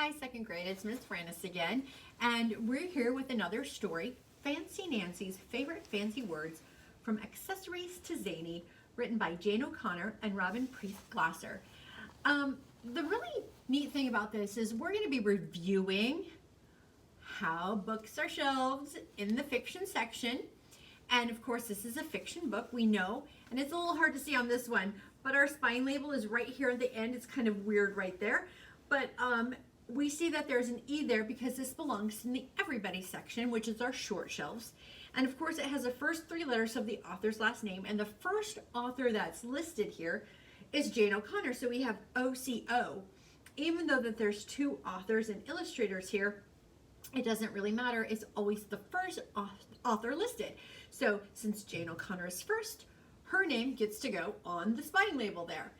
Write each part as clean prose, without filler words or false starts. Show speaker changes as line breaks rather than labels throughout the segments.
Hi, second grade. It's Miss Francis again, and we're here with another story, Fancy Nancy's Favorite Fancy Words from Accessories to Zany, written by Jane O'Connor and Robin Priest Glasser. The really neat thing about this is we're going to be reviewing how books are shelved in the fiction section. And of course, this is a fiction book, we know, and it's a little hard to see on this one, but our spine label is right here at the end. It's kind of weird right there. But we see that there's an E there because this belongs in the Everybody section, which is our short shelves. And of course, it has the first three letters of the author's last name. And the first author that's listed here is Jane O'Connor. So we have OCO. Even though that there's two authors and illustrators here, it doesn't really matter. It's always the first author listed. So since Jane O'Connor is first, her name gets to go on the spine label there.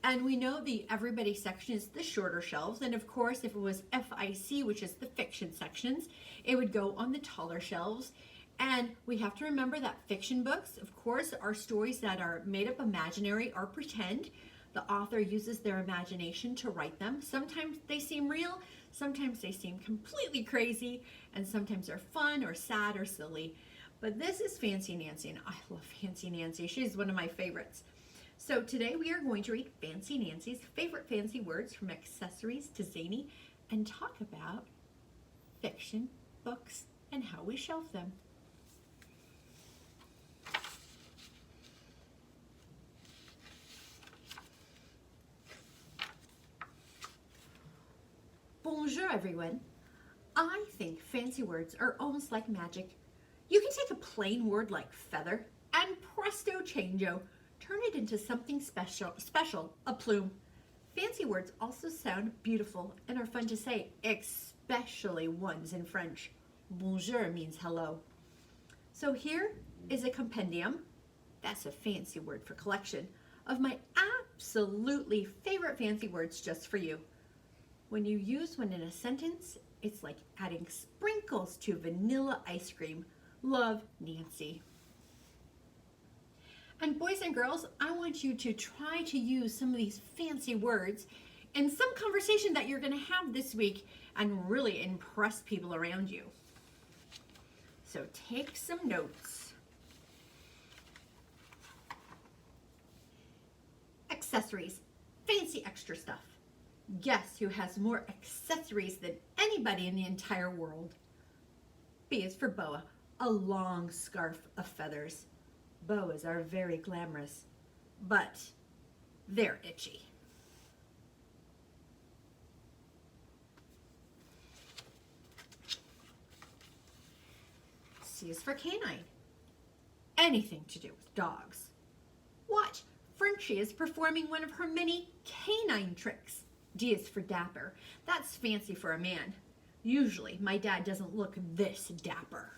And we know the Everybody section is the shorter shelves. And of course, if it was FIC, which is the fiction sections, it would go on the taller shelves. And we have to remember that fiction books, of course, are stories that are made up imaginary or pretend. The author uses their imagination to write them. Sometimes they seem real, sometimes they seem completely crazy, and sometimes they're fun or sad or silly. But this is Fancy Nancy, and I love Fancy Nancy. She's one of my favorites. So today we are going to read Fancy Nancy's Favorite Fancy Words from Accessories to Zany and talk about fiction books and how we shelf them. Bonjour everyone. I think fancy words are almost like magic. You can take a plain word like feather and presto changeo, turn it into something special, a plume. Fancy words also sound beautiful and are fun to say, especially ones in French. Bonjour means hello. So here is a compendium, that's a fancy word for collection, of my absolutely favorite fancy words just for you. When you use one in a sentence, it's like adding sprinkles to vanilla ice cream. Love, Nancy. And boys and girls, I want you to try to use some of these fancy words in some conversation that you're going to have this week and really impress people around you. So take some notes. Accessories, fancy extra stuff. Guess who has more accessories than anybody in the entire world? B is for boa, a long scarf of feathers. Boas are very glamorous, but they're itchy. C is for canine, anything to do with dogs. Watch, Frenchie is performing one of her many canine tricks. D is for dapper, that's fancy for a man. Usually my dad doesn't look this dapper.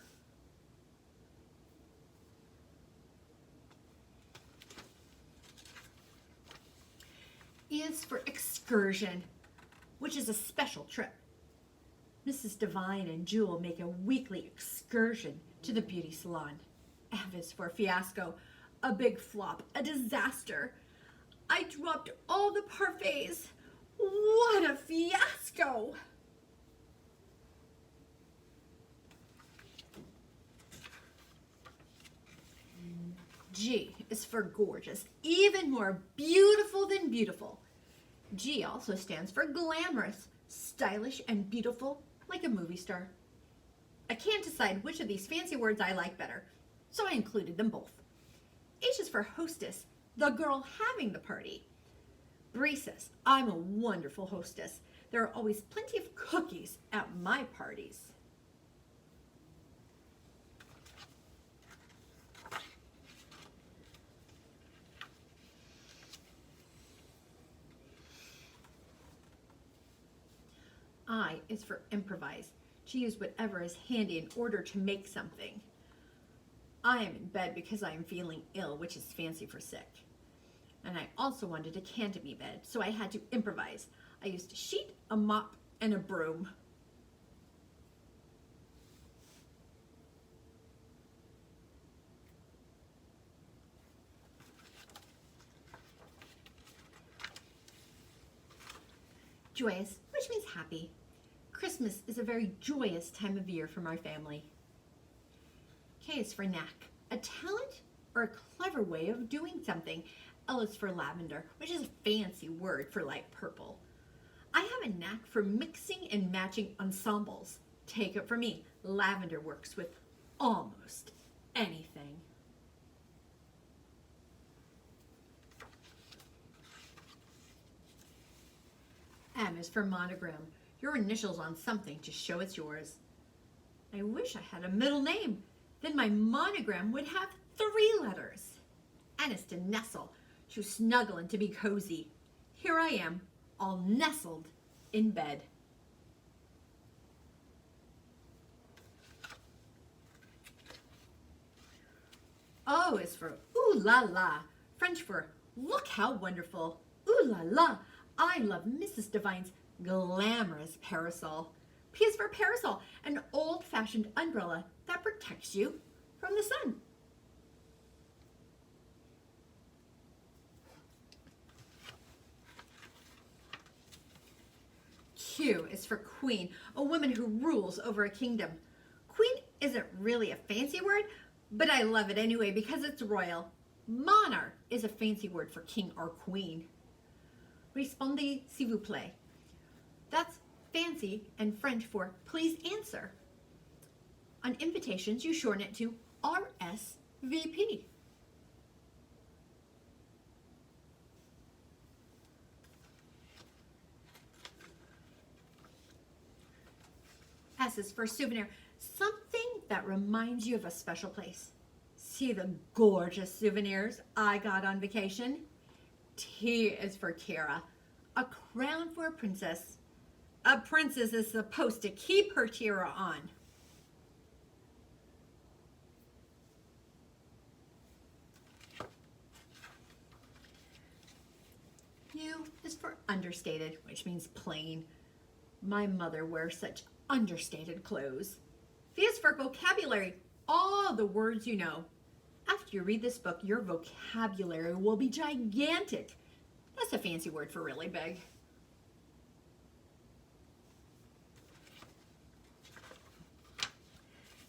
E is for excursion, which is a special trip. Mrs. Devine and Jewel make a weekly excursion to the beauty salon. F is for fiasco, a big flop, a disaster. I dropped all the parfaits. What a fiasco! G is for gorgeous, even more beautiful than beautiful. G also stands for glamorous, stylish and beautiful, like a movie star. I can't decide which of these fancy words I like better, so I included them both. H is for hostess, the girl having the party. Bree says, I'm a wonderful hostess. There are always plenty of cookies at my parties. I is for improvise, to use whatever is handy in order to make something. I am in bed because I am feeling ill, which is fancy for sick. And I also wanted a Cantonese bed, so I had to improvise. I used a sheet, a mop, and a broom. Joyous, which means happy. Christmas is a very joyous time of year for my family. K is for knack, a talent or a clever way of doing something. L is for lavender, which is a fancy word for light purple. I have a knack for mixing and matching ensembles. Take it from me, lavender works with almost anything. M is for monogram, your initials on something to show it's yours. I wish I had a middle name. Then my monogram would have 3 letters. N is to nestle, to snuggle and to be cozy. Here I am, all nestled in bed. O is for ooh la la, French for look how wonderful. Ooh la la, I love Mrs. Devine's glamorous parasol. P is for parasol, an old-fashioned umbrella that protects you from the sun. Q is for queen, a woman who rules over a kingdom. Queen isn't really a fancy word, but I love it anyway because it's royal. Monarch is a fancy word for king or queen. Répondez s'il vous plaît. That's fancy and French for please answer. On invitations, you shorten it to RSVP. S is for souvenir, something that reminds you of a special place. See the gorgeous souvenirs I got on vacation? T is for tiara, a crown for a princess. A princess is supposed to keep her tiara on. U is for understated, which means plain. My mother wears such understated clothes. V is for vocabulary, all the words you know. After you read this book, your vocabulary will be gigantic. That's a fancy word for really big.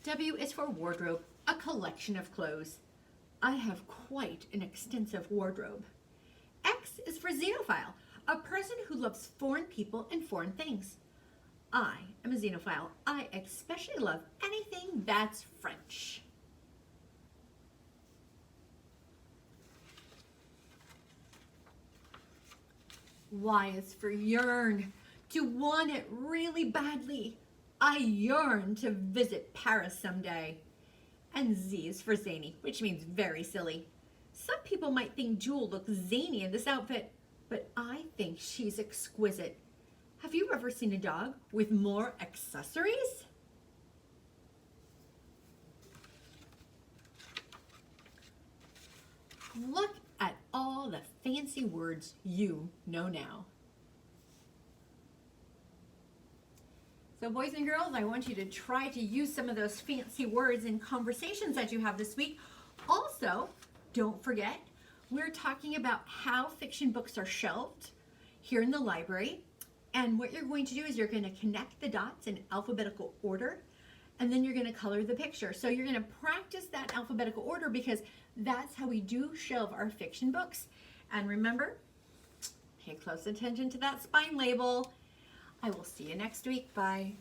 W is for wardrobe, a collection of clothes. I have quite an extensive wardrobe. X is for xenophile, a person who loves foreign people and foreign things. I am a xenophile. I especially love anything that's French. Y is for yearn, to want it really badly. I yearn to visit Paris someday. And Z is for zany, which means very silly. Some people might think Jewel looks zany in this outfit, but I think she's exquisite. Have you ever seen a dog with more accessories? Look at all the fancy words you know now. So boys and girls, I want you to try to use some of those fancy words in conversations that you have this week. Also, don't forget, we're talking about how fiction books are shelved here in the library. And what you're going to do is you're going to connect the dots in alphabetical order, and then you're going to color the picture. So you're going to practice that alphabetical order because that's how we do shelve our fiction books. And remember, pay close attention to that spine label. I will see you next week. Bye.